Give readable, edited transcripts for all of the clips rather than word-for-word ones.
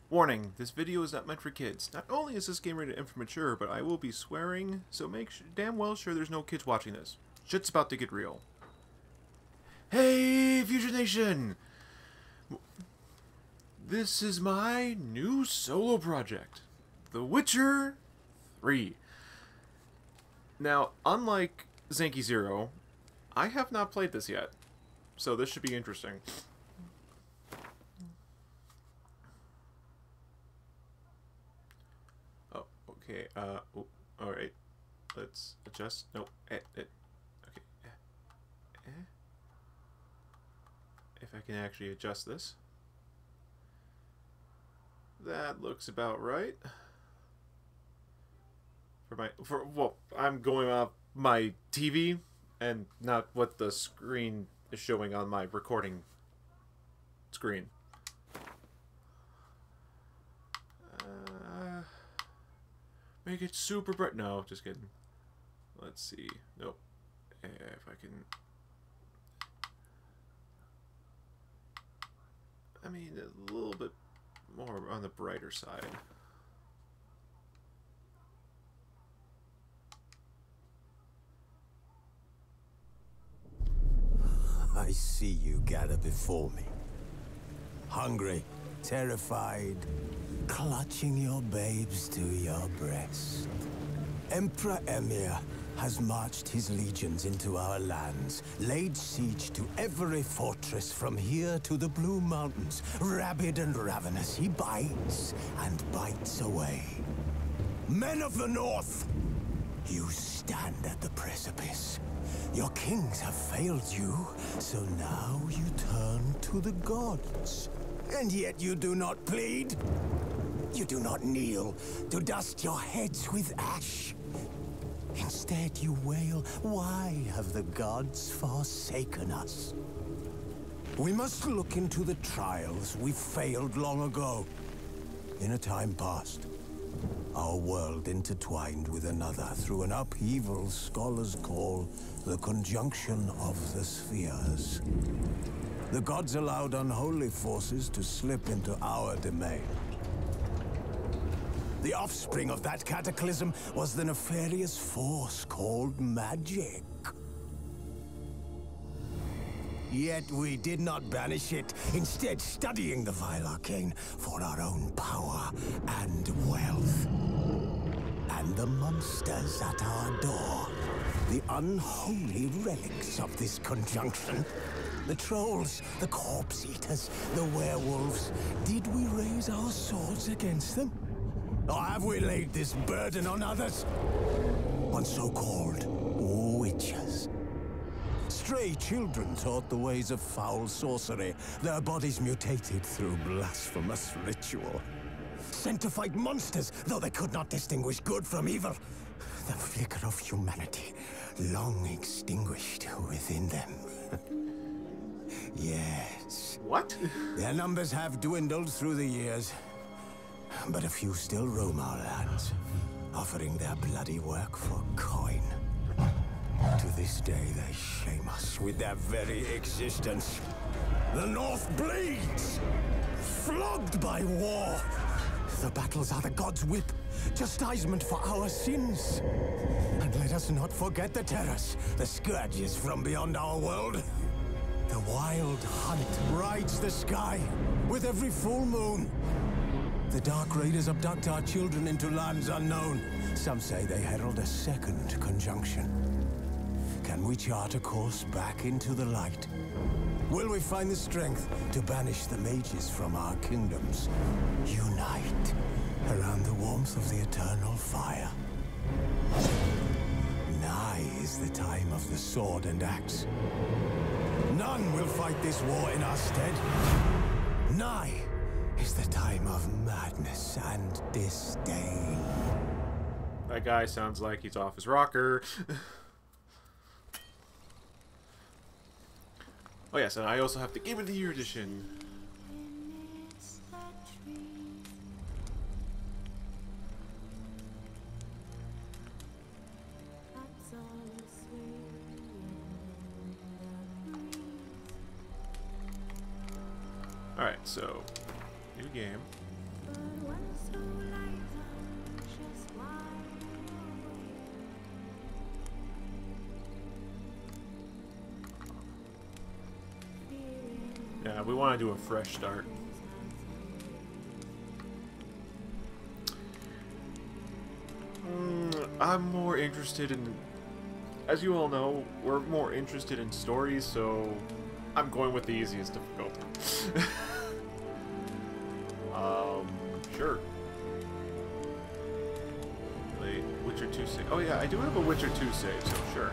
Warning, this video is not meant for kids. Not only is this game rated M for mature, but I will be swearing, so make damn well sure there's no kids watching this. Shit's about to get real. Hey, Fuchsia Nation! This is my new solo project, The Witcher 3. Now, unlike Zanky Zero, I have not played this yet, so this should be interesting. Okay, oh, alright. Let's adjust. Nope. Okay. If I can actually adjust this. That looks about right. Well, I'm going off my TV and not what the screen is showing on my recording screen. Make it super bright. No, just kidding. Let's see. Nope. If I can... I mean, a little bit more on the brighter side. I see you gather before me. Hungry, terrified, clutching your babes to your breast. Emperor Emir has marched his legions into our lands, laid siege to every fortress from here to the Blue Mountains. Rabid and ravenous, he bites and bites away. Men of the North, you stand at the precipice. Your kings have failed you, so now you turn to the gods. And yet you do not plead. You do not kneel to dust your heads with ash. Instead you wail, why have the gods forsaken us? We must look into the trials we failed long ago. In a time past, our world intertwined with another through an upheaval scholars call the conjunction of the spheres. The gods allowed unholy forces to slip into our domain. The offspring of that cataclysm was the nefarious force called magic. Yet we did not banish it, instead studying the vile arcane for our own power and wealth. And the monsters at our door, the unholy relics of this conjunction. The trolls, the corpse-eaters, the werewolves. Did we raise our swords against them? Or have we laid this burden on others? On so-called witches. Stray children taught the ways of foul sorcery, their bodies mutated through blasphemous ritual. Sent to fight monsters, though they could not distinguish good from evil. The flicker of humanity, long extinguished within them. Yes. What? Their numbers have dwindled through the years. But a few still roam our lands, offering their bloody work for coin. To this day, they shame us with their very existence. The North bleeds, flogged by war. The battles are the gods' whip, chastisement for our sins. And let us not forget the terrors, the scourges from beyond our world. The wild hunt rides the sky with every full moon. The Dark Raiders abduct our children into lands unknown. Some say they herald a second conjunction. Can we chart a course back into the light? Will we find the strength to banish the mages from our kingdoms? Unite around the warmth of the eternal fire. Nigh is the time of the sword and axe. None will fight this war in our stead. Nigh is the time of madness and disdain. That guy sounds like he's off his rocker. Oh yes, and I also have the Game of the Year edition. Alright, so, new game. Yeah, we want to do a fresh start. I'm more interested in... As you all know, we're more interested in stories, so I'm going with the easiest difficulty. Sure. Wait, Witcher 2 save. Oh yeah, I do have a Witcher 2 save, so sure.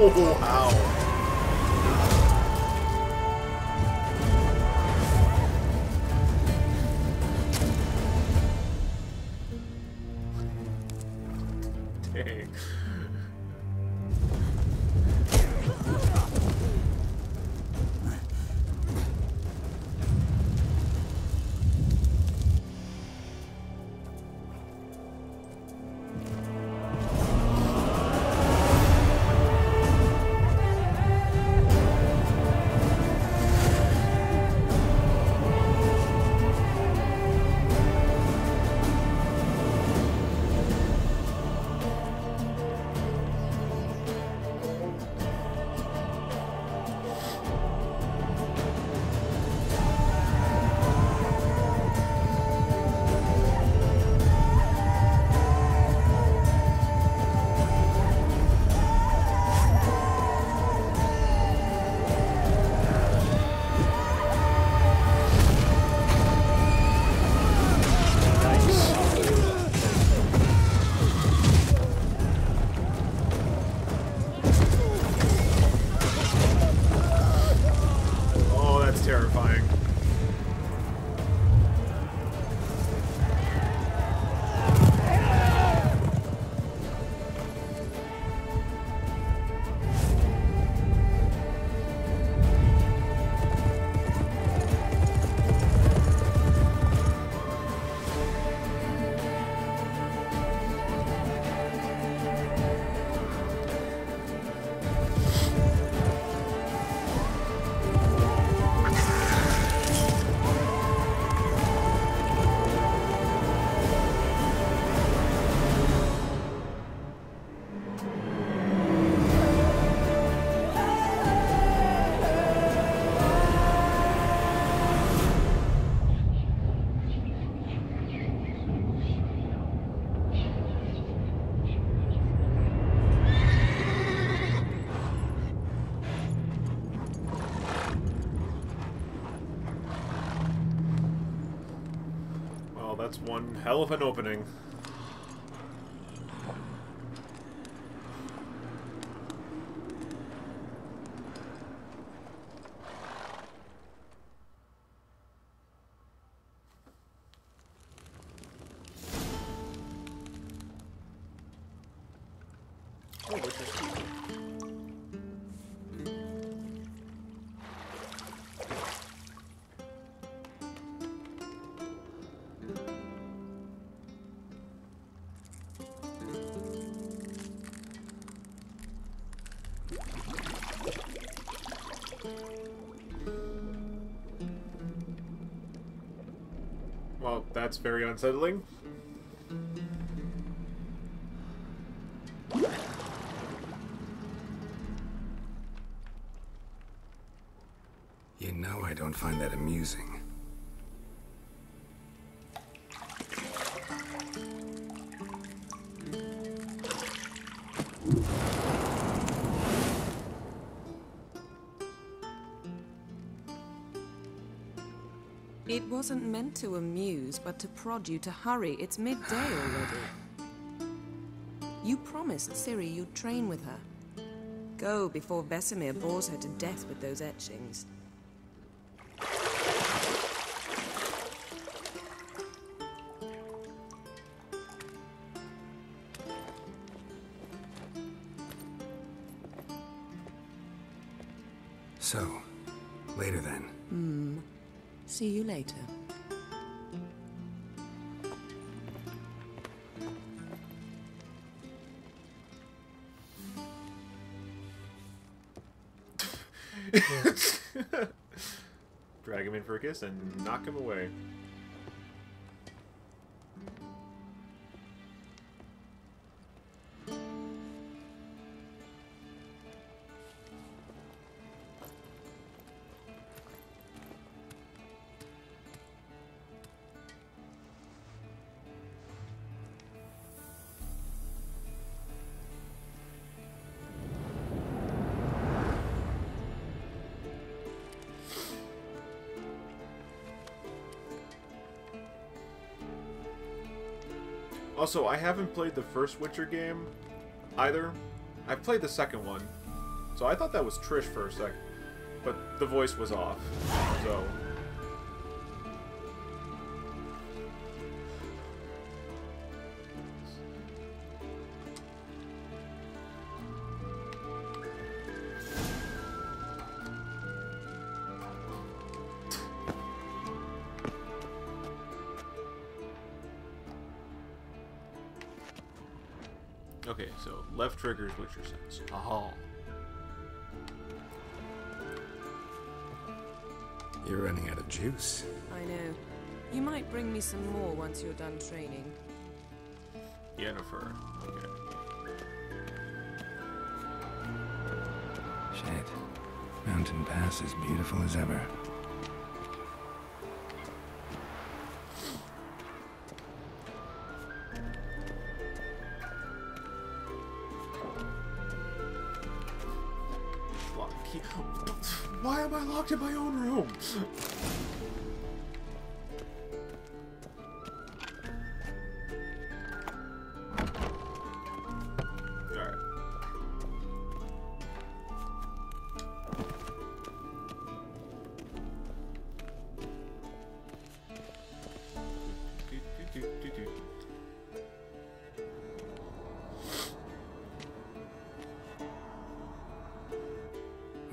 Oh, ow. Dang. Terrifying. That's one hell of an opening. Oh, which is... Well, that's very unsettling. You know I don't find that amusing. It wasn't meant to amuse, but to prod you to hurry. It's midday already. You promised Ciri you'd train with her. Go before Vesemir bores her to death with those etchings. So, later then. See you later. Drag him in for a kiss and knock him away. Also, I haven't played the first Witcher game either. I've played the second one. So I thought that was Trish for a second. But the voice was off. So... Okay, so left triggers Witcher sense. Aha. You're running out of juice. I know. You might bring me some more once you're done training. Yennefer. Okay. Shit. Mountain Pass is beautiful as ever. Why am I locked in my own room? Alright.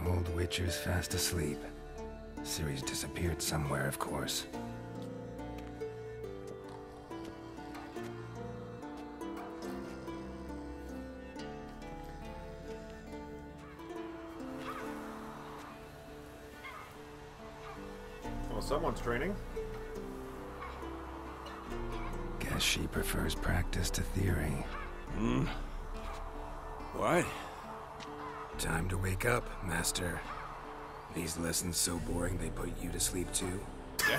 Old Witcher's fast asleep. Ciri's disappeared somewhere, of course. Well, someone's training. Guess she prefers practice to theory. What? Time to wake up, Master. These lessons so boring they put you to sleep too?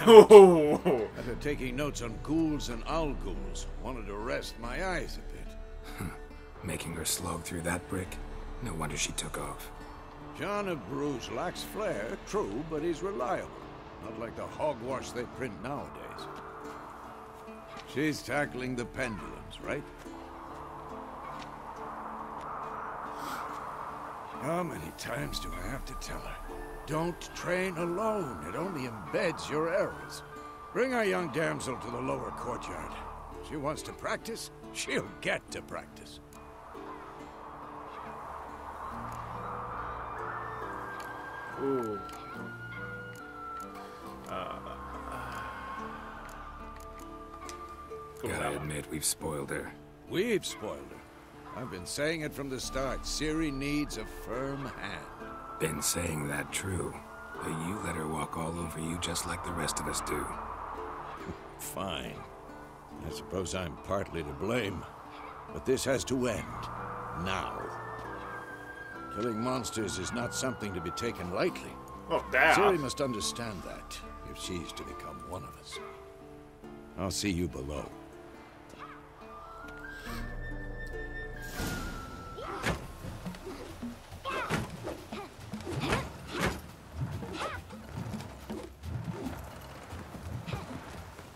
Oh! After taking notes on ghouls and owl ghouls, wanted to rest my eyes a bit. Making her slog through that brick? No wonder she took off. John of Bruges lacks flair, true, but he's reliable. Not like the hogwash they print nowadays. She's tackling the pendulums, right? How many times do I have to tell her? Don't train alone. It only embeds your errors. Bring our young damsel to the lower courtyard. She wants to practice, she'll get to practice. Ooh. Cool. Gotta admit, we've spoiled her. We've spoiled her. I've been saying it from the start. Ciri needs a firm hand. Been saying that true. But you let her walk all over you just like the rest of us do. Fine. I suppose I'm partly to blame. But this has to end. Now. Killing monsters is not something to be taken lightly. Oh, damn. Ciri must understand that, if she's to become one of us. I'll see you below.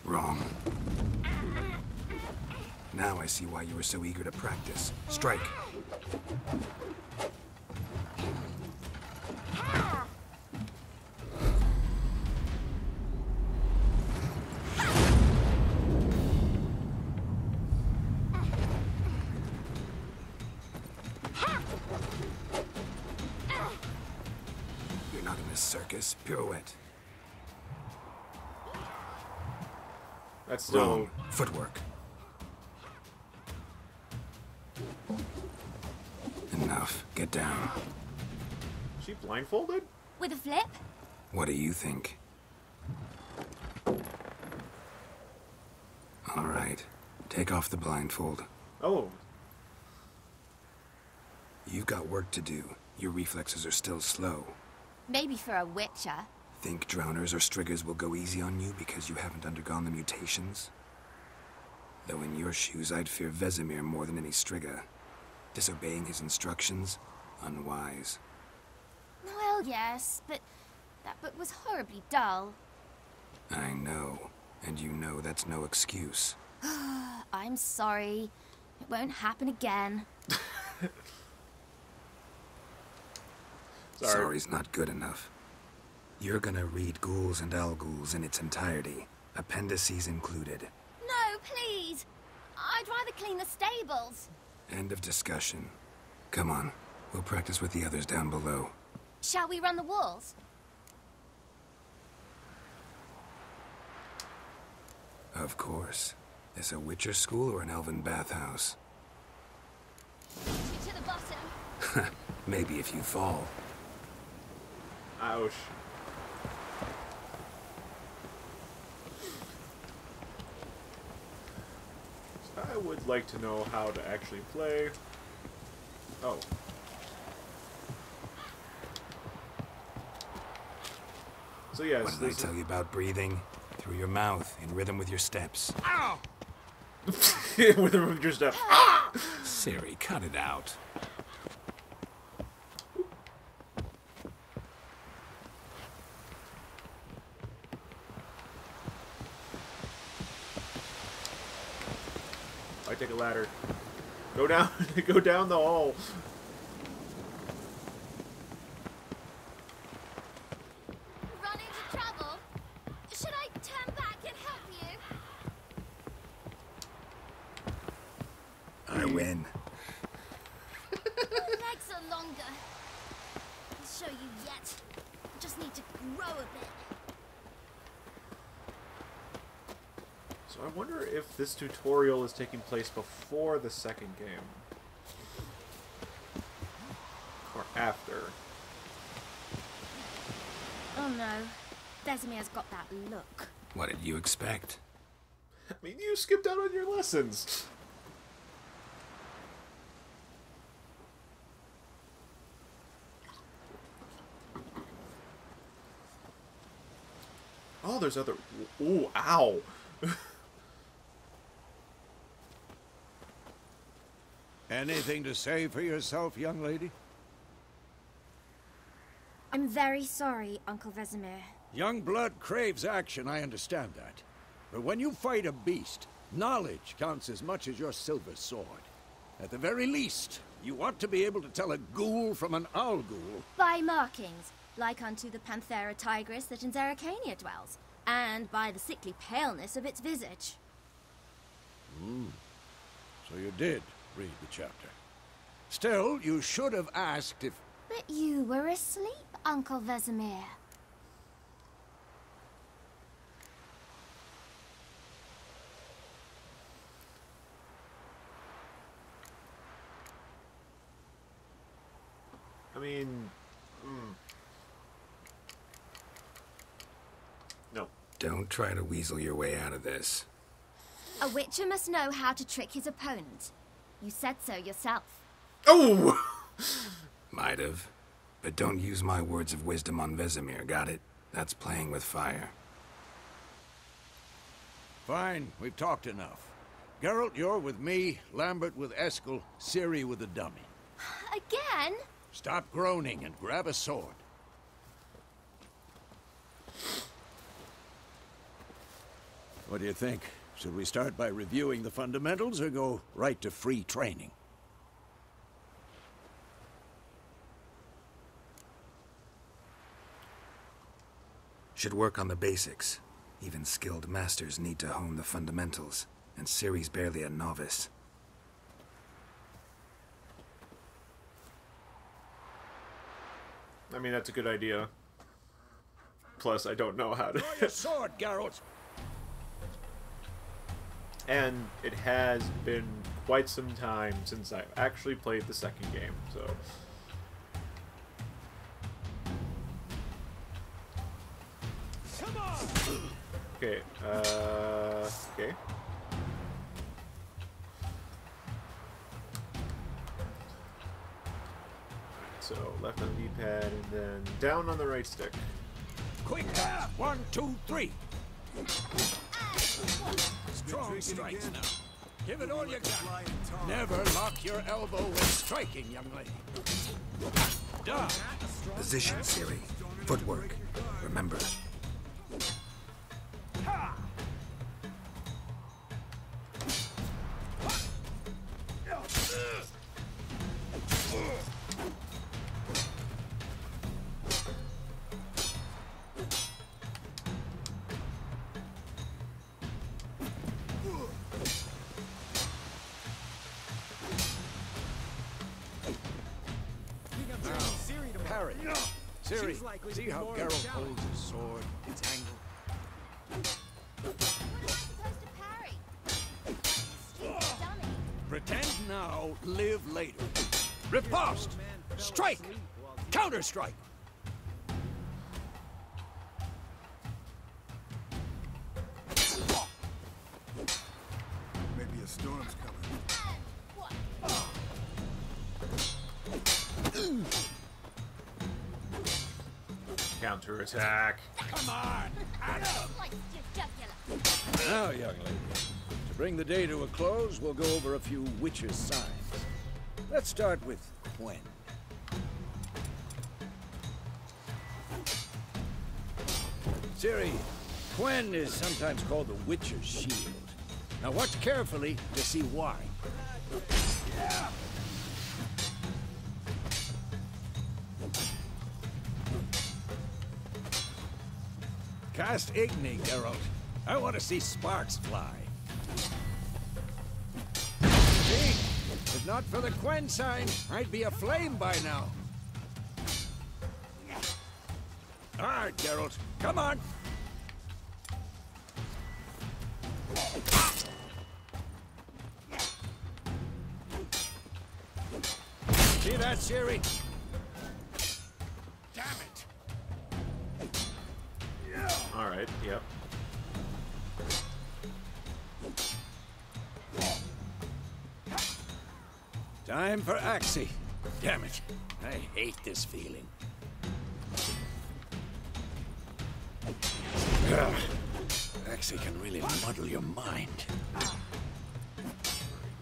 Wrong. Now I see why you were so eager to practice. Strike. You're not circus. Pirouette. That's still... Wrong. Footwork. Enough. Get down. Is she blindfolded? With a flip? What do you think? All right. Take off the blindfold. Oh. You've got work to do. Your reflexes are still slow. Maybe for a witcher. Think drowners or striggers will go easy on you because you haven't undergone the mutations? Though in your shoes, I'd fear Vesemir more than any strigger. Disobeying his instructions? Unwise. Well, yes, but that book was horribly dull. I know. And you know that's no excuse. I'm sorry. It won't happen again. Sorry's not good enough. You're gonna read Ghouls and Al-Ghouls in its entirety, appendices included. No, please! I'd rather clean the stables. End of discussion. Come on, we'll practice with the others down below. Shall we run the walls? Of course. Is a Witcher school or an elven bathhouse? To the bottom. Maybe if you fall. Ouch. I would like to know how to actually play. Oh. So yes, What did I tell you about breathing? Through your mouth, in rhythm with your steps. Ow! With your step. Siri, cut it out. I take a ladder. Go down. Go down the hall. Run into trouble? Should I turn back and help you? I win. My legs are longer. I'll show you yet. I just need to grow a bit. So I wonder if this tutorial is taking place before the second game. Or after. Oh no. Vesemir's got that look. What did you expect? I mean, you skipped out on your lessons. Oh, there's other... Ooh, ow! Anything to say for yourself, young lady? I'm very sorry, Uncle Vesemir. Young blood craves action, I understand that. But when you fight a beast, knowledge counts as much as your silver sword. At the very least, you ought to be able to tell a ghoul from an owl ghoul. By markings, like unto the Panthera tigris that in Zeracania dwells, and by the sickly paleness of its visage. So you did read the chapter. Still, you should have asked if... But you were asleep, Uncle Vesemir. I mean... No. Don't try to weasel your way out of this. A witcher must know how to trick his opponent. You said so yourself. Oh! Might have. But don't use my words of wisdom on Vesemir, got it? That's playing with fire. Fine, we've talked enough. Geralt, you're with me, Lambert with Eskel, Ciri with the dummy. Again? Stop groaning and grab a sword. What do you think? Should we start by reviewing the fundamentals or go right to free training? Should work on the basics. Even skilled masters need to hone the fundamentals, and Ciri's barely a novice. I mean, that's a good idea. Plus, I don't know how to. Draw your sword, Geralt. And it has been quite some time since I've actually played the second game, so. Come on. Okay, okay. So, left on the D-pad, and then down on the right stick. Quick, 1, 2, 3. Strong strikes now. Give it all you got. Never lock your elbow when striking, young lady. Duh. Position, Ciri. Footwork. Remember. Parry. Ciri, see how Geralt holds his sword, its angle? What am I supposed to parry? Stupid dummy. Pretend now, live later. Riposte! Strike! Counter-strike! Maybe a storm's coming. What? Counterattack. Come on! Like your jugular. Now, young lady, to bring the day to a close, we'll go over a few witches' signs. Let's start with Gwen. Ciri, Gwen is sometimes called the Witcher's Shield. Now watch carefully to see why. Cast Igni, Geralt. I want to see sparks fly. See? If not for the Gwen sign, I'd be aflame by now. All right, Geralt. Come on. See that, Ciri? Damn it. Alright, yep. Time for Axie. Damn it. I hate this feeling. Ugh. Axie can really muddle your mind.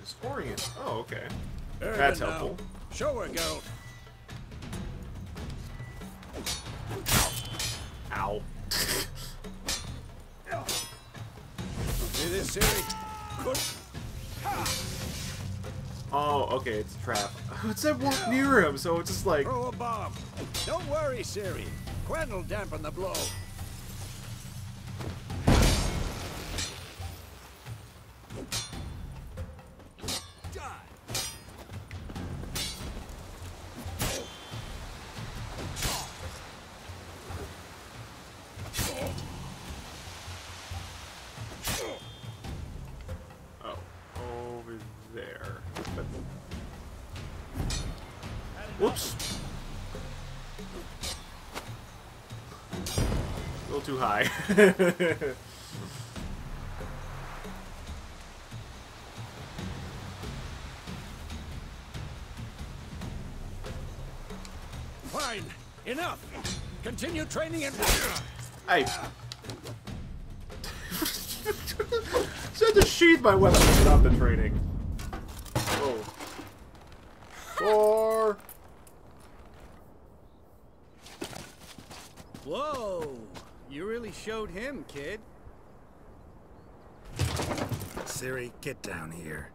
Disorient. Oh, okay. There That's now. helpful. Show her, Geralt. Ow. See this, Ciri? Good. Oh, okay, it's a trap. It said walk near him, so it's just like... Throw a bomb. Don't worry, Ciri. Gwen will dampen the blow. Oh, over there. But... Whoops. A little too high. Fine. Enough. Continue training and... I... Said to sheathe my weapon and stop the training. Oh. 4. Whoa! You really showed him, kid. Ciri, get down here.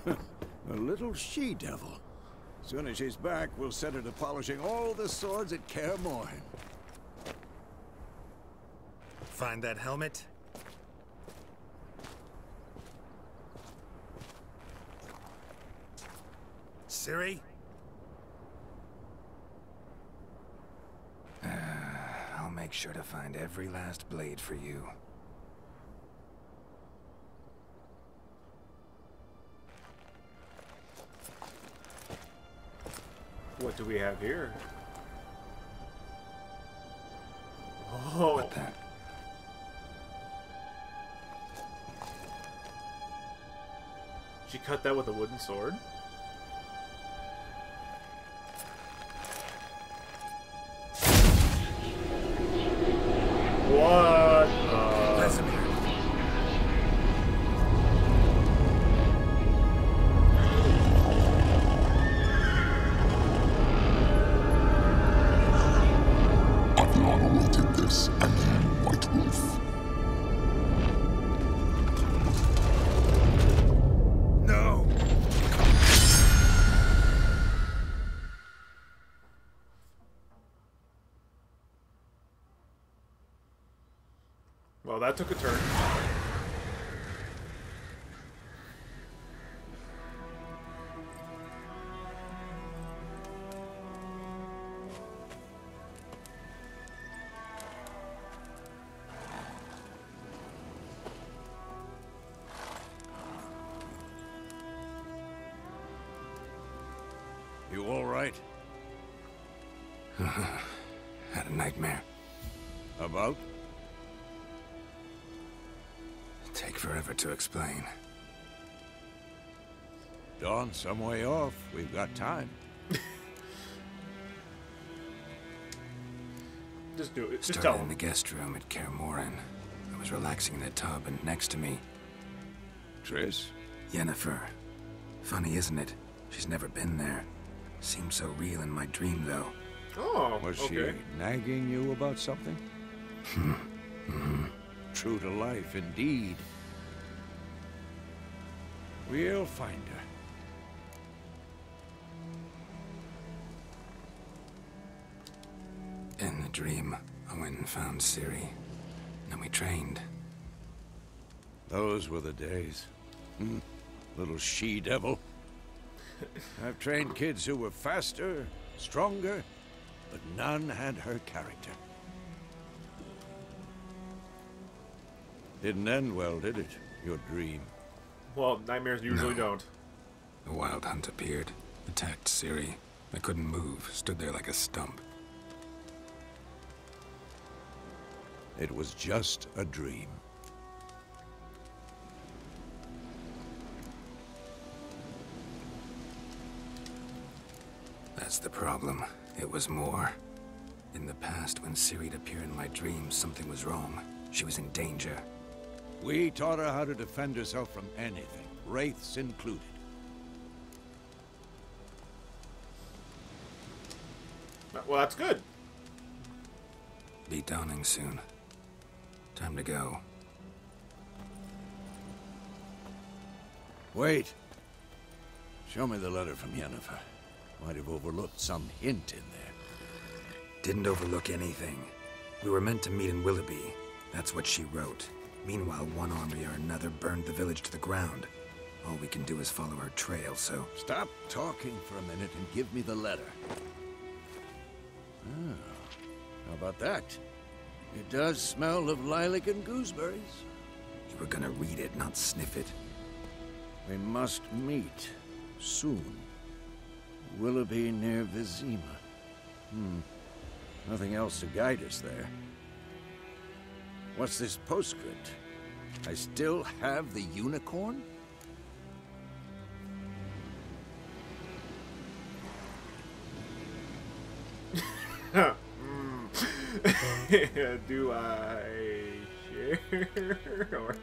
A little she-devil. Soon as she's back, we'll set her to polishing all the swords at Kaer Morhen. Find that helmet? Ciri? make sure to find every last blade for you. What do we have here? Oh. What the? She cut that with a wooden sword? What? Vesemir. Adlon awaited this, and you, White Wolf. No! Well, that took a turn. You all right? Had a nightmare. About? Take forever to explain. Dawn, some way off. We've got time. Just do it. Just Started tell in him. the guest room at Kaer Morhen. I was relaxing in a tub, and next to me, Triss? Yennefer. Funny, isn't it? She's never been there. Seemed so real in my dream, though. Oh, Was okay. she nagging you about something? True to life, indeed. We'll find her. In the dream, I went and found Ciri. Then we trained. Those were the days. Little she-devil. I've trained kids who were faster, stronger, but none had her character. Didn't end well, did it? Your dream. Well, nightmares usually No. don't. A wild hunt appeared, attacked Ciri. I couldn't move, stood there like a stump. It was just a dream. That's the problem. It was more. In the past, when Ciri'd appear in my dreams, something was wrong. She was in danger. We taught her how to defend herself from anything, wraiths included. Well, that's good. Be dawning soon. Time to go. Wait. Show me the letter from Yennefer. Might have overlooked some hint in there. Didn't overlook anything. We were meant to meet in Willoughby. That's what she wrote. Meanwhile, one army or another burned the village to the ground. All we can do is follow her trail, so... Stop talking for a minute and give me the letter. Ah, how about that? It does smell of lilac and gooseberries. You were gonna read it, not sniff it. We must meet soon. Willoughby near Vizima. Nothing else to guide us there. What's this postscript? I still have the unicorn? Do I share? Or,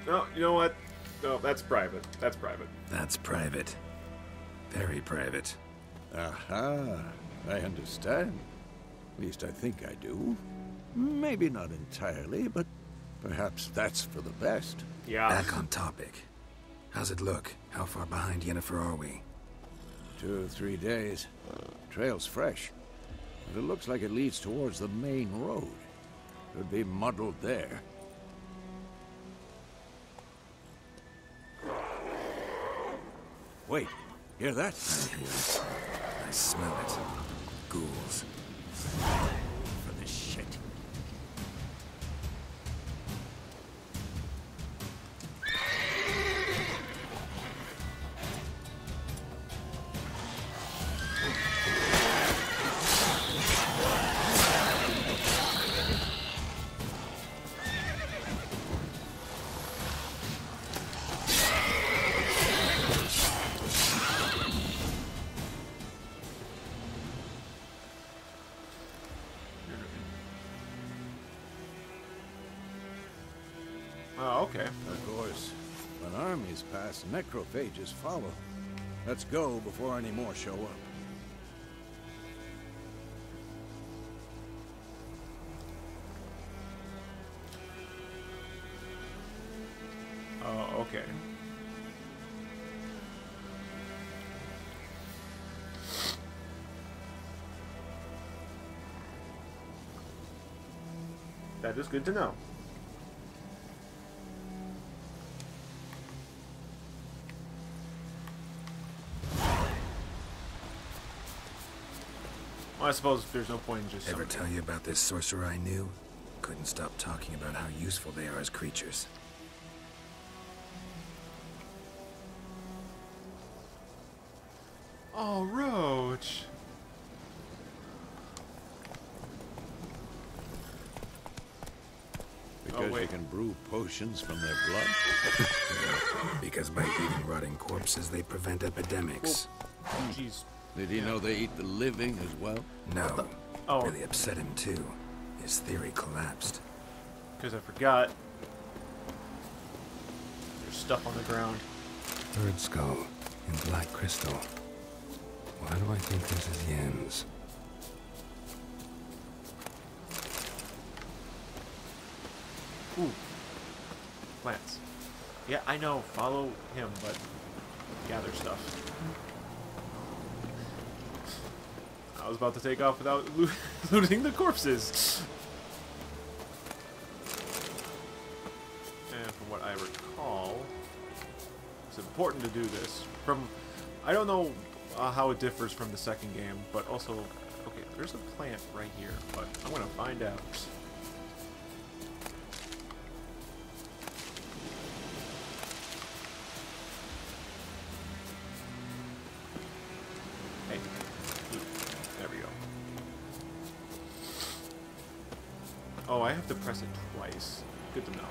no, you know what? No, that's private. That's private. That's private. Very private. Aha, I understand. At least I think I do. Maybe not entirely, but perhaps that's for the best. Yeah. Back on topic. How's it look? How far behind Yennefer are we? 2 or 3 days. Trail's fresh. But it looks like it leads towards the main road. Could be muddled there. Wait, hear that? I I smell it. Ghouls. For this shit. Oh, okay. Of course, when armies pass, necrophages follow. Let's go before any more show up. Oh, okay. That is good to know. Well, I suppose there's no point in just... Ever summoning. tell you about this sorcerer I knew? Couldn't stop talking about how useful they are as creatures. Oh, Roach. Because wait. you can brew potions from their blood? Because by eating rotting corpses, they prevent epidemics. Jeez. Did he know they eat the living as well? No. Oh. Really upset him, too. His theory collapsed. Because I forgot. There's stuff on the ground. Bird skull and black crystal. Why do I think this is Yen's? Ooh. Plants. Yeah, I know. Follow him, but gather stuff. I was about to take off without looting the corpses. And from what I recall, it's important to do this. I don't know how it differs from the second game, but also, okay, there's a plant right here, but I'm gonna find out. Hey, there we go. Oh, I have to press it twice. Good to know.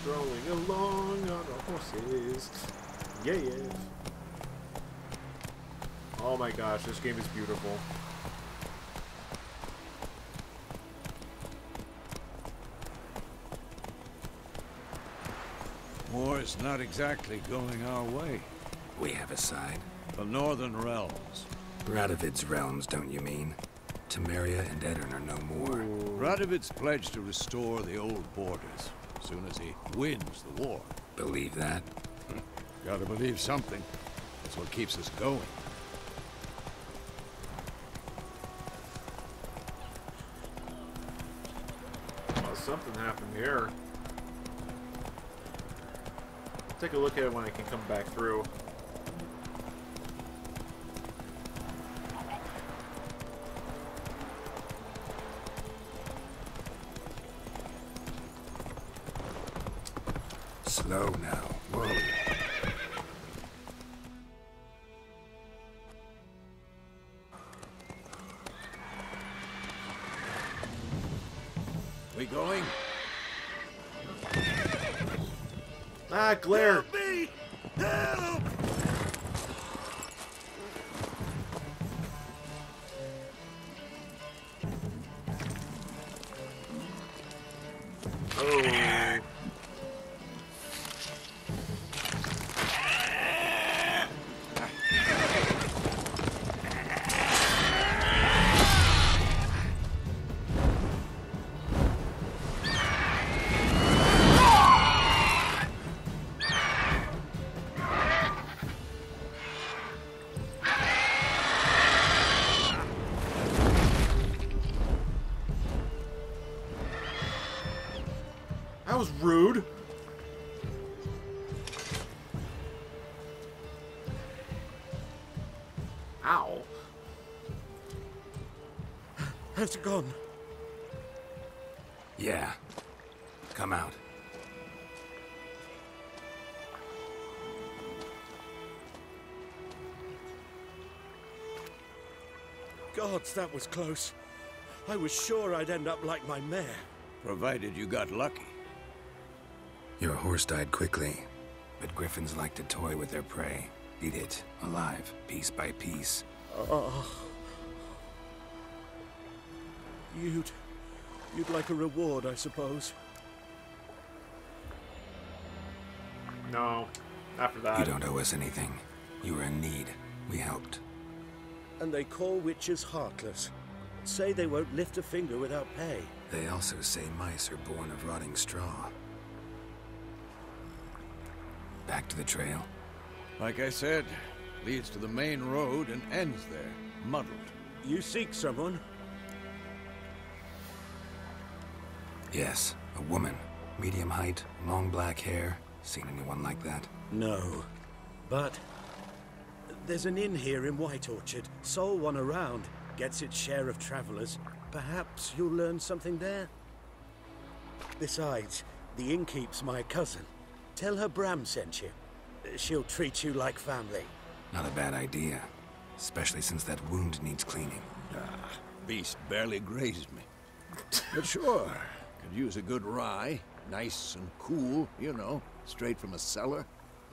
Strolling along on our horses. Yeah, yeah. Oh my gosh, this game is beautiful. War's not exactly going our way. We have a side. The Northern Realms. Radovid's realms, don't you mean? Temeria and Edirn are no more. Radovid's pledged to restore the old borders as soon as he wins the war. Believe that? Gotta believe something. That's what keeps us going. Well, something happened here. Take a look at it when I can come back through. Slow now. Whoa. We going? Ah, glare! Help me! Help! Oh. was rude. Ow. Has it gone? Yeah. Come out. Gods, that was close. I was sure I'd end up like my mare. Provided you got lucky. Your horse died quickly, but griffins like to toy with their prey. Eat it, alive, piece by piece. You'd like a reward, I suppose. No. After that. You don't owe us anything. You were in need. We helped. And they call witches heartless. Say they won't lift a finger without pay. They also say mice are born of rotting straw. Back to the trail. Like I said, leads to the main road and ends there, muddled. You seek someone? Yes, a woman. Medium height, long black hair. Seen anyone like that? No. But there's an inn here in White Orchard. Sole one around. Gets its share of travelers. Perhaps you'll learn something there? Besides, the innkeep's my cousin. Tell her Bram sent you. She'll treat you like family. Not a bad idea. Especially since that wound needs cleaning. Beast barely grazed me. But sure, could use a good rye. Nice and cool, you know, straight from a cellar.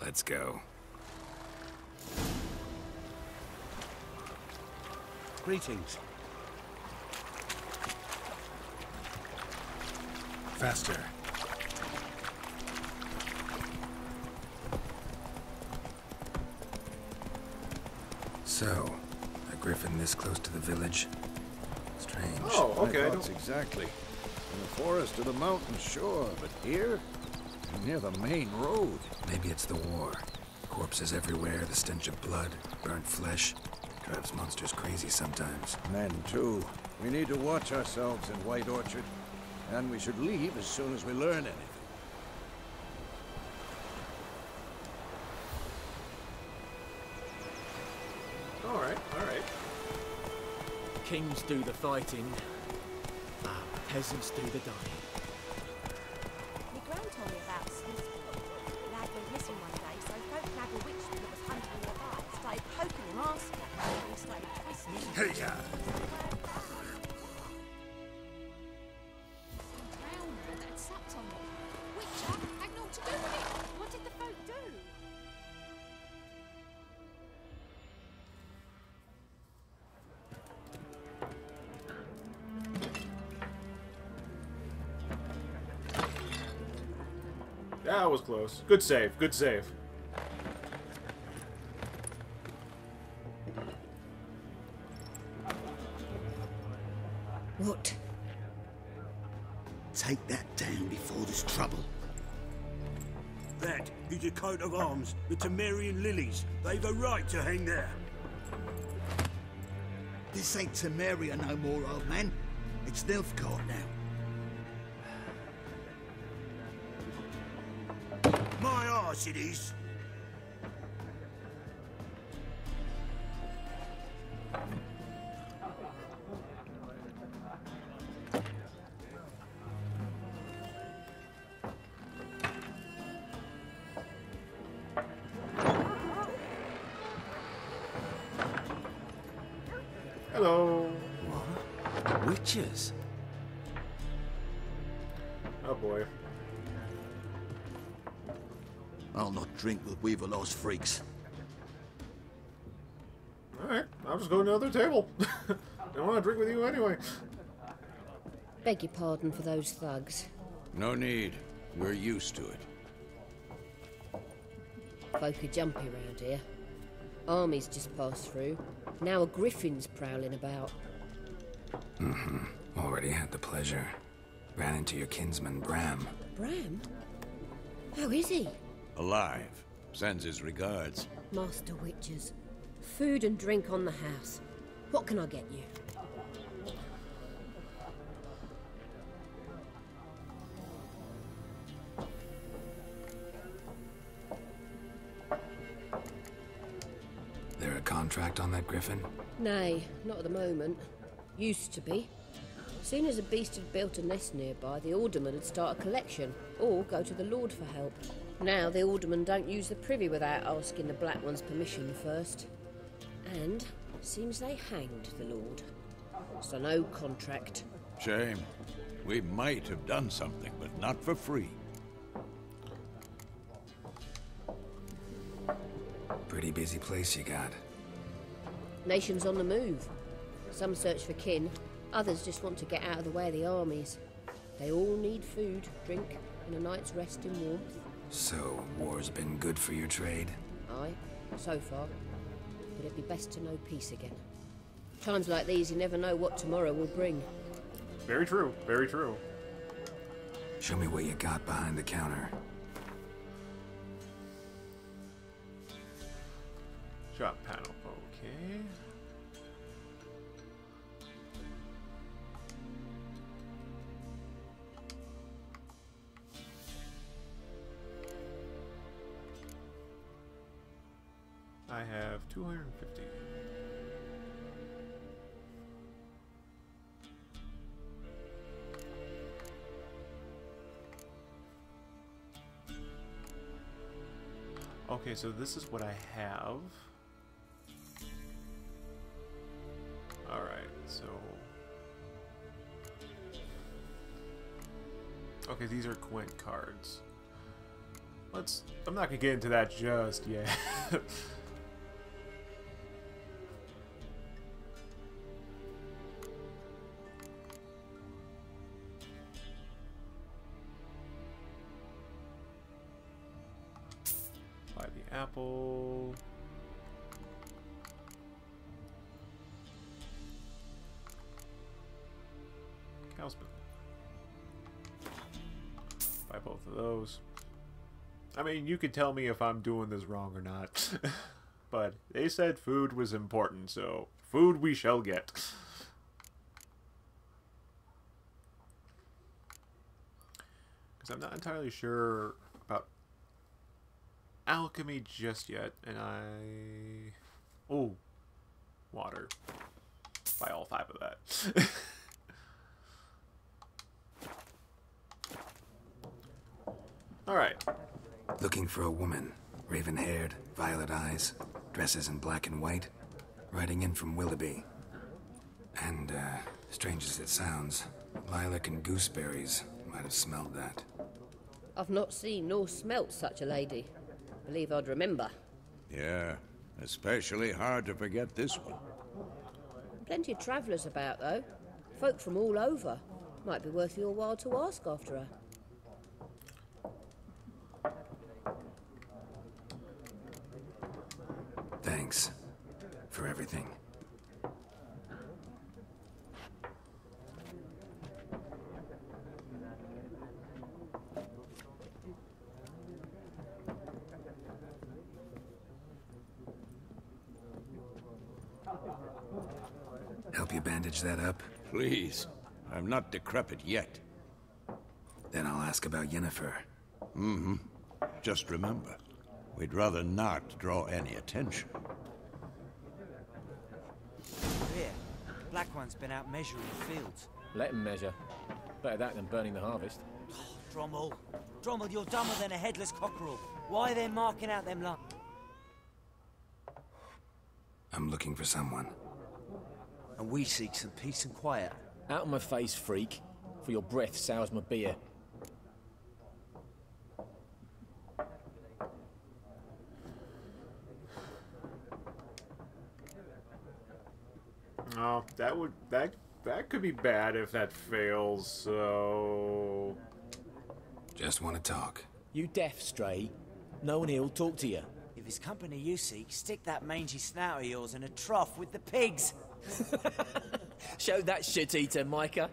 Let's go. Greetings. Faster. So, a griffin this close to the village? Strange. Oh, okay. My thoughts exactly. In the forest or the mountains, sure, but here? Near the main road. Maybe it's the war. Corpses everywhere, the stench of blood, burnt flesh. Drives monsters crazy sometimes. Men, too. We need to watch ourselves in White Orchard. And we should leave as soon as we learn anything. Alright, alright. Kings do the fighting, peasants do the dying. My gran told me about Smith's lad went missing one day, so folk nagged a witch that was hunting nearby. Started poking him, asking him, and he started twisting. Hey, yeah. Drowned that sucked on them. Witcher had naught to do with it. What did the folk do? That was close. Good save, good save. What? Take that down before there's trouble. That is a coat of arms, the Temerian lilies. They've a right to hang there. This ain't Temeria no more, old man. It's Nilfgaard now. My arse it is. Hello. What? Witches? Oh boy. I'll not drink with Weaverlaw's freaks. Alright, I'll just go to another table. Don't want to drink with you anyway. Beg your pardon for those thugs. No need. We're used to it. Folk are jumpy around here. Armies just passed through. Now a griffin's prowling about. Already had the pleasure. Ran into your kinsman, Bram. Bram? How is he? Alive. Sends his regards. Master Witches. Food and drink on the house. What can I get you? contract on that griffin? Nay, not at the moment. Used to be. Soon as a beast had built a nest nearby, the alderman would start a collection, or go to the Lord for help. Now the alderman don't use the privy without asking the Black One's permission first. And seems they hanged the Lord. So no contract. Shame. We might have done something, but not for free. Pretty busy place you got. Nations on the move. Some search for kin, others just want to get out of the way of the armies. They all need food, drink, and a night's rest in warmth. So, war's been good for your trade? Aye, so far. But it'd be best to know peace again. Times like these, you never know what tomorrow will bring. Very true, very true. Show me what you got behind the counter. Shop panel, okay. I have 250. Okay, so this is what I have. Alright, so... Okay, these are Quint cards. I'm not gonna get into that just yet. Buy the apple. Cow's milk. Buy both of those. I mean, you could tell me if I'm doing this wrong or not. But they said food was important, so food we shall get. Because I'm not entirely sure about alchemy just yet, and oh, water. Buy all 5 of that. Alright. Looking for a woman. Raven-haired, violet eyes, dresses in black and white. Riding in from Willoughby. And, strange as it sounds, lilac and gooseberries might have smelled that. I've not seen nor smelt such a lady. Believe I'd remember. Yeah, especially hard to forget this one. Plenty of travellers about, though. Folk from all over. Might be worth your while to ask after her. Thanks for everything. Help you bandage that up? Please. I'm not decrepit yet. Then I'll ask about Yennefer. Mm-hmm. Just remember, we'd rather not draw any attention. Here, Black One's been out measuring the fields. Let him measure. Better that than burning the harvest. Drommel. Drommel, you're dumber than a headless cockerel. Why are they marking out them lines? I'm looking for someone. And we seek some peace and quiet. Out of my face, freak. For your breath sours my beer. Oh, that could be bad if that fails, so... Just want to talk. You deaf, Stray? No one here'll talk to you. If it's company you seek, stick that mangy snout of yours in a trough with the pigs. Show that shit-eater, Micah.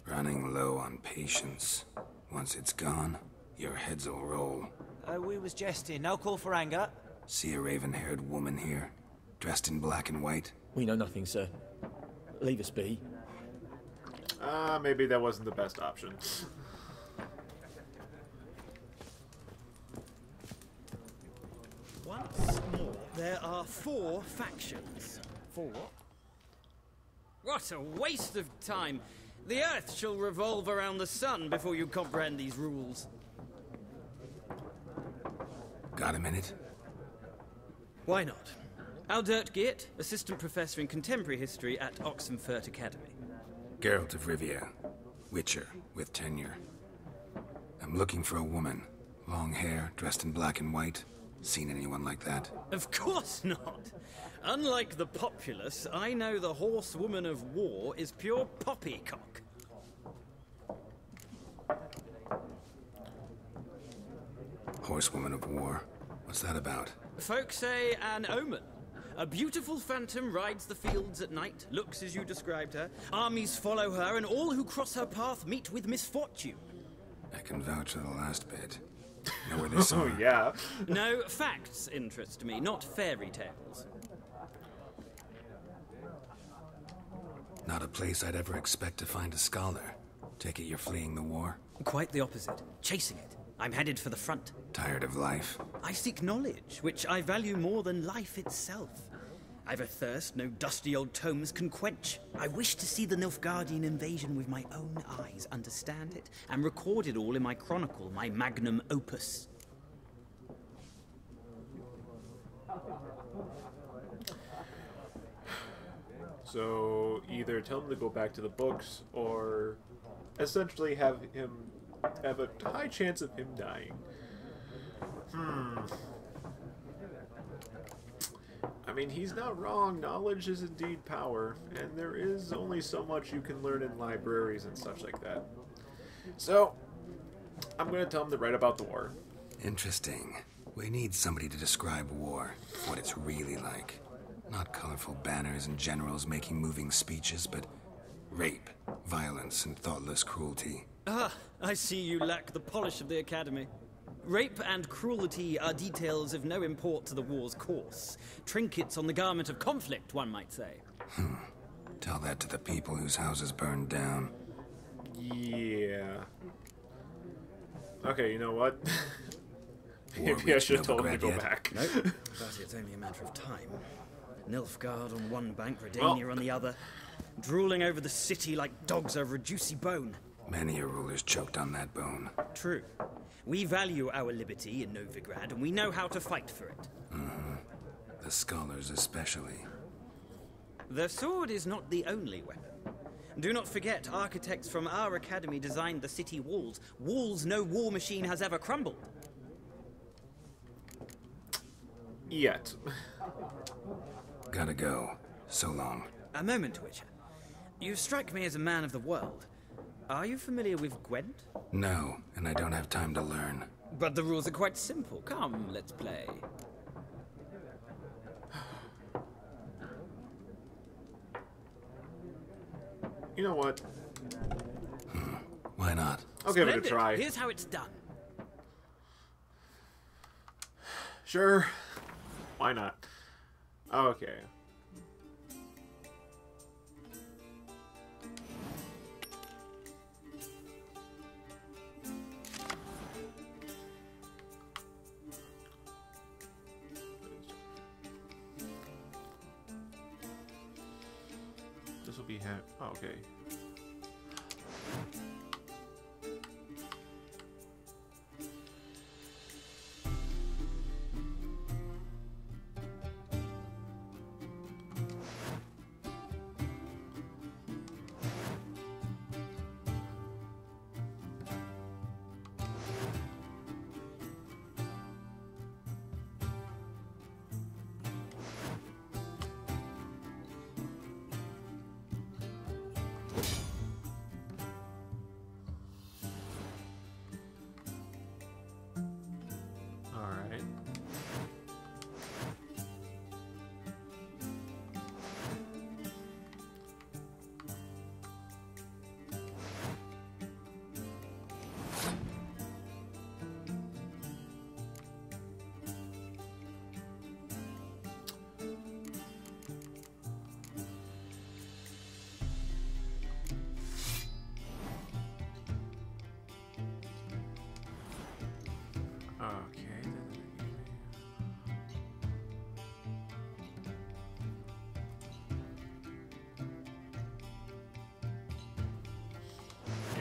Running low on patience. Once it's gone, your heads'll roll. We was jesting. No call for anger. See a raven-haired woman here, dressed in black and white? We know nothing, sir. Leave us be. Maybe that wasn't the best option. Once more, there are 4 factions. 4 what? What a waste of time! The Earth shall revolve around the sun before you comprehend these rules. Got a minute? Why not? Aldert Geert, Assistant Professor in Contemporary History at Oxenfurt Academy. Geralt of Rivia. Witcher, with tenure. I'm looking for a woman. Long hair, dressed in black and white. Seen anyone like that? Of course not! Unlike the populace, I know the horsewoman of war is pure poppycock. Horsewoman of war? What's that about? Folk say an omen. A beautiful phantom rides the fields at night, looks as you described her. Armies follow her, and all who cross her path meet with misfortune. I can vouch for the last bit. Know where they saw her? Oh, yeah. No, facts interest me, not fairy tales. Not a place I'd ever expect to find a scholar. Take it you're fleeing the war? Quite the opposite. Chasing it. I'm headed for the front. Tired of life? I seek knowledge, which I value more than life itself. I've a thirst no dusty old tomes can quench. I wish to see the Nilfgaardian invasion with my own eyes, understand it, and record it all in my chronicle, my magnum opus. So either tell him to go back to the books, or essentially have a high chance of him dying. I mean, he's not wrong. Knowledge is indeed power, and there is only so much you can learn in libraries and such like that. So, I'm going to tell him to write about the war. Interesting. We need somebody to describe war, what it's really like. Not colorful banners and generals making moving speeches, but rape, violence, and thoughtless cruelty. Ah, I see you lack the polish of the Academy. Rape and cruelty are details of no import to the war's course. Trinkets on the garment of conflict, one might say. Tell that to the people whose houses burned down. Yeah. Okay, you know what? War Maybe I reached should have told him to Novigrad go yet? back. Nope, but it's only a matter of time. Nilfgaard on one bank, Redania on the other, drooling over the city like dogs over a juicy bone. Many a ruler's choked on that bone. True. We value our liberty in Novigrad, and we know how to fight for it. The scholars especially. The sword is not the only weapon. Do not forget, architects from our academy designed the city walls. Walls no war machine has ever crumbled. Yet. Gotta go. So long. A moment, Witcher. You strike me as a man of the world. Are you familiar with Gwent? No, and I don't have time to learn. But the rules are quite simple. Come, let's play. You know what? Why not? I'll give it a try. Here's how it's done. Sure. Why not? Okay. This will be oh, okay.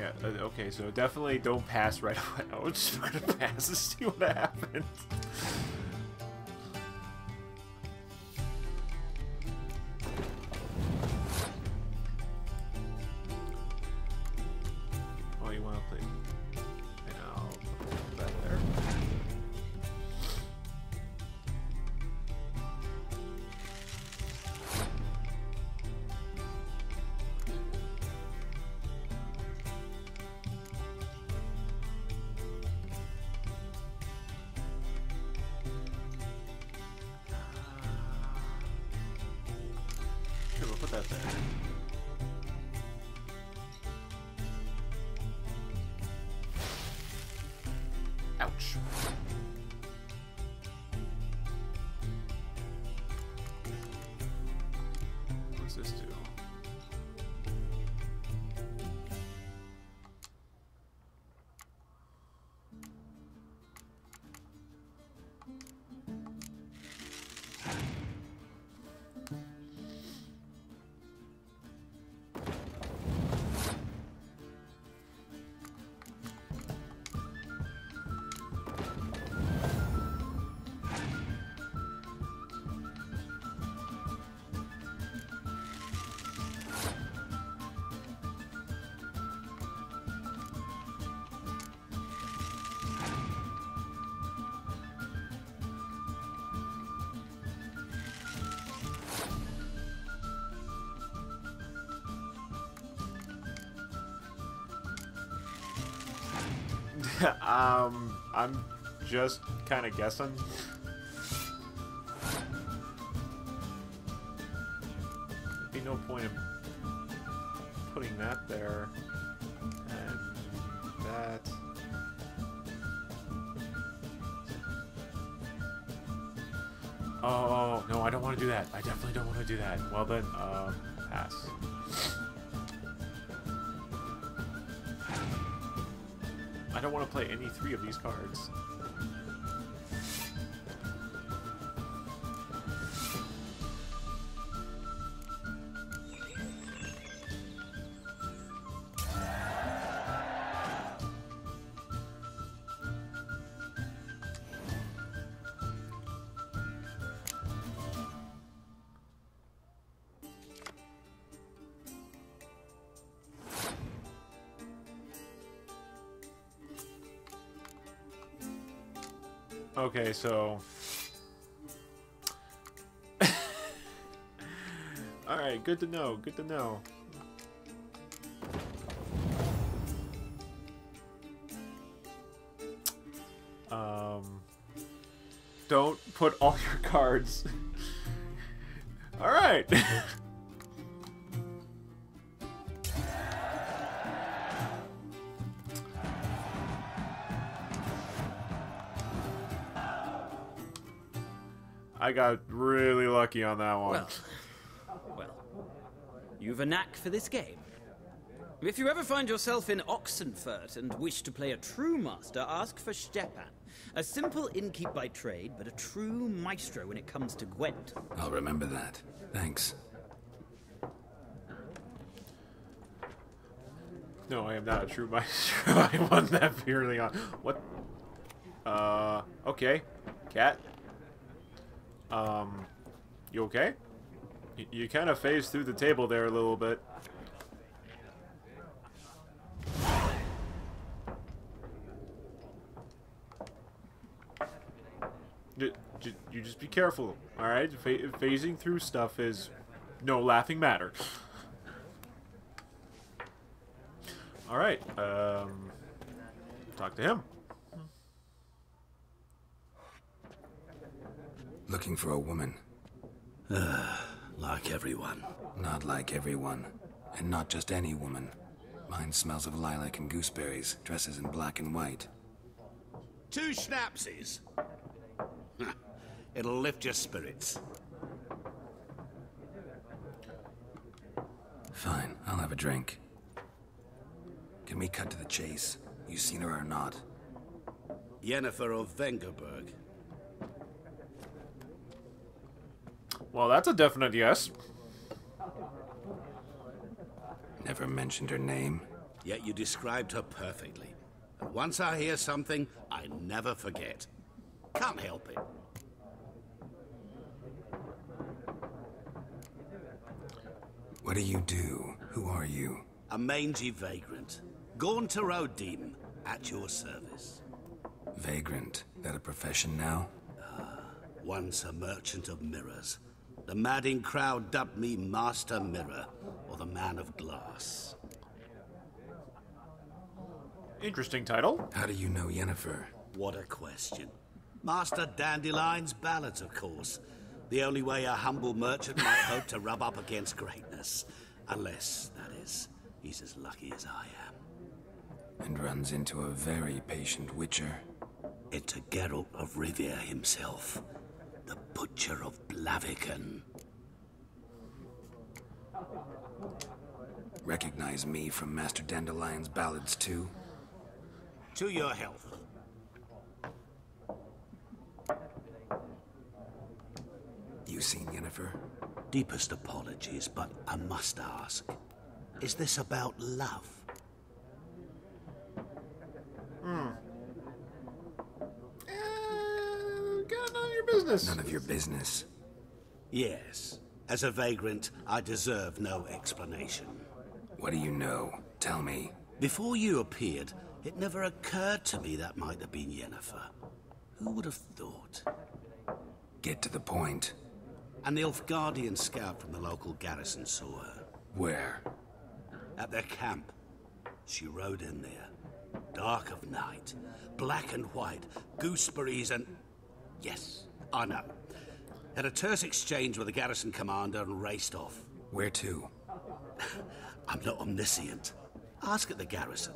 yeah. Okay, so definitely don't pass right away. I'm just gonna pass to see what happens. Oh, you want to play? And I'll put that there. Sure, we'll put that there. Ouch. What's this do? I'm just kind of guessing. There'd be no point in putting that there and that. Oh, no, I don't want to do that. I definitely don't want to do that. Well then, pass. I don't want to play any three of these cards. Okay, so... Alright, good to know, good to know. Don't put all your cards... Alright! I got really lucky on that one. Well, you've a knack for this game. If you ever find yourself in Oxenfurt and wish to play a true master, ask for Stepan. A simple innkeep by trade, but a true maestro when it comes to Gwent. I'll remember that. Thanks. No, I am not a true maestro. I won that purely on... What? Okay. Cat? You okay? You kind of phased through the table there a little bit. You just be careful, alright? Phasing through stuff is no laughing matter. Alright, talk to him. Looking for a woman. Like everyone. Not like everyone. And not just any woman. Mine smells of lilac and gooseberries, dresses in black and white. 2 schnapsies. It'll lift your spirits. Fine, I'll have a drink. Can we cut to the chase? You seen her or not? Yennefer of Vengerberg. Well, that's a definite yes. Never mentioned her name. Yet you described her perfectly. And once I hear something, I never forget. Can't help it. What do you do? Who are you? A mangy vagrant. Gone to Rodim, at your service. Vagrant? That a profession now? Once a merchant of mirrors. The madding crowd dubbed me Master Mirror, or the Man of Glass. Interesting title. How do you know Yennefer? What a question. Master Dandelion's ballads, of course. The only way a humble merchant might hope to rub up against greatness. Unless, that is, he's as lucky as I am. And runs into a very patient witcher. Into Geralt of Rivia himself. The Butcher of Blaviken. Recognize me from Master Dandelion's ballads, too? To your health. You seen Yennefer? Deepest apologies, but I must ask. Is this about love? Got none of your business. None of your business. Yes. As a vagrant, I deserve no explanation. What do you know? Tell me. Before you appeared, it never occurred to me that might have been Yennefer. Who would have thought? Get to the point. An Nilfgaardian scout from the local garrison saw her. Where? At their camp. She rode in there. Dark of night. Black and white. Gooseberries and... Yes, I know. Had a terse exchange with the garrison commander and raced off. Where to? I'm not omniscient. Ask at the garrison.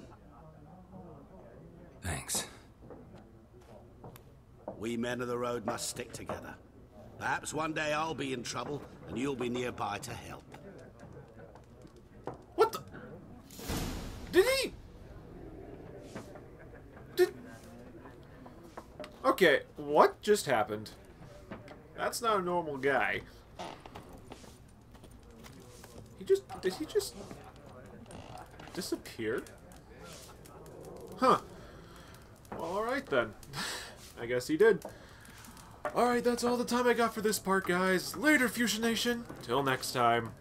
Thanks. We men of the road must stick together. Perhaps one day I'll be in trouble, and you'll be nearby to help. What the... Did he... Did... Okay, what just happened? That's not a normal guy. Did he just... disappear? Huh. Well, alright then. I guess he did. Alright, that's all the time I got for this part, guys. Later, Fuchsia Nation. Till next time.